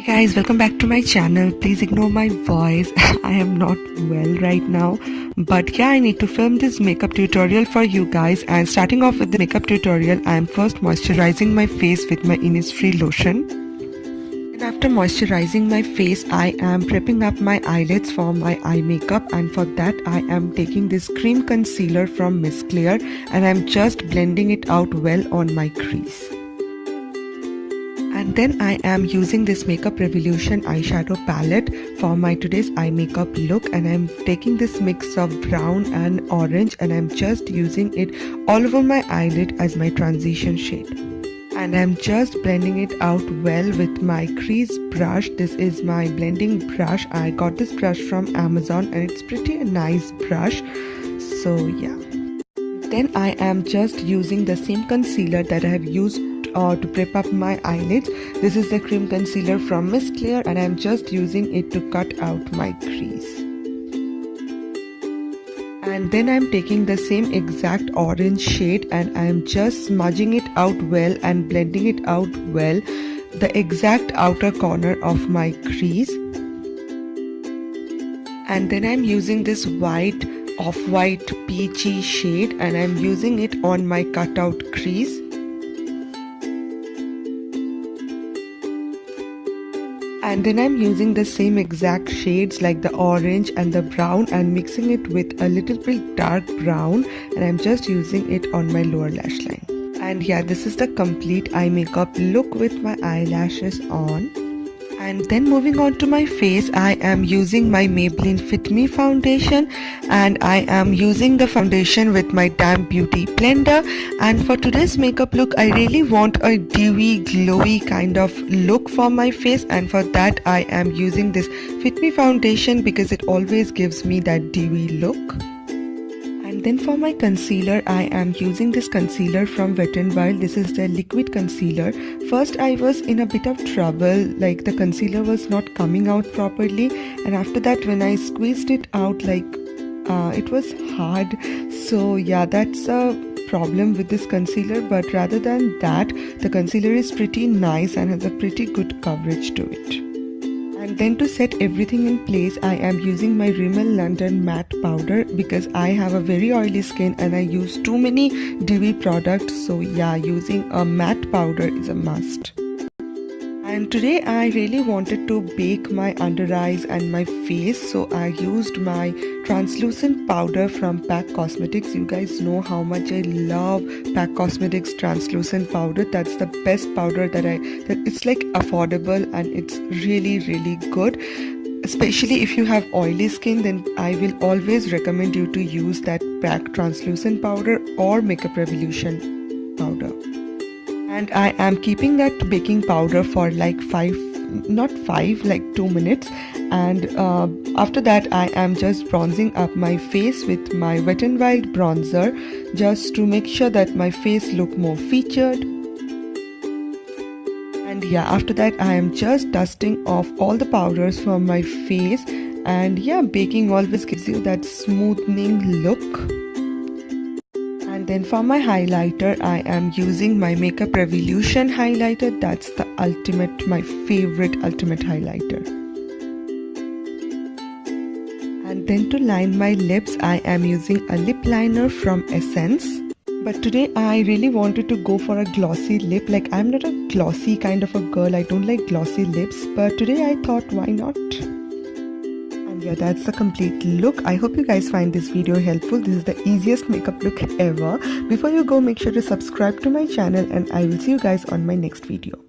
Hey guys, welcome back to my channel. Please ignore my voice. I am not well right now, but yeah, I need to film this makeup tutorial for you guys. And starting off with the makeup tutorial, I am first moisturizing my face with my Innisfree lotion. And after moisturizing my face, I am prepping up my eyelids for my eye makeup, and for that I am taking this cream concealer from Miss Clear and I'm just blending it out well on my crease. And then I am using this Makeup Revolution eyeshadow palette for my today's eye makeup look, and I'm taking this mix of brown and orange and I'm just using it all over my eyelid as my transition shade. And I'm just blending it out well with my crease brush. This is my blending brush. I got this brush from Amazon and it's pretty a nice brush. So yeah. Then I am just using the same concealer that I have used to prep up my eyelids. This is the cream concealer from Miss Clear and I'm just using it to cut out my crease. And then I'm taking the same exact orange shade and I'm just smudging it out well and blending it out well, the exact outer corner of my crease. And then I'm using this white, off-white peachy shade and I'm using it on my cutout crease. And then I'm using the same exact shades like the orange and the brown and mixing it with a little bit dark brown, and I'm just using it on my lower lash line. And yeah, this is the complete eye makeup look with my eyelashes on. And then moving on to my face, I am using my Maybelline Fit Me foundation and I am using the foundation with my Damp Beauty blender. And for today's makeup look, I really want a dewy, glowy kind of look for my face, and for that I am using this Fit Me foundation because it always gives me that dewy look. And then for my concealer, I am using this concealer from Wet n Wild. This is the liquid concealer. First I was in a bit of trouble, like the concealer was not coming out properly, and after that when I squeezed it out, like it was hard. So yeah, that's a problem with this concealer, but rather than that, the concealer is pretty nice and has a pretty good coverage to it. And then to set everything in place, I am using my Rimmel London matte powder because I have a very oily skin and I use too many dewy products. So yeah, using a matte powder is a must. And today I really wanted to bake my under eyes and my face, so I used my translucent powder from PAC Cosmetics. You guys know how much I love PAC Cosmetics translucent powder. That's the best powder that it's like affordable and it's really good. Especially if you have oily skin, then I will always recommend you to use that PAC translucent powder or Makeup Revolution powder. And I am keeping that baking powder for like 2 minutes, and after that I am just bronzing up my face with my Wet n Wild bronzer just to make sure that my face look more featured. And yeah, after that I am just dusting off all the powders from my face, and yeah, baking always gives you that smoothing look. And then for my highlighter, I am using my Makeup Revolution highlighter. That's the my favorite ultimate highlighter. And then to line my lips, I am using a lip liner from Essence. But today I really wanted to go for a glossy lip. Like, I'm not a glossy kind of a girl. I don't like glossy lips. But today I thought, why not? Yeah, that's the complete look. I hope you guys find this video helpful. This is the easiest makeup look ever. Before you go, make sure to subscribe to my channel and I will see you guys on my next video.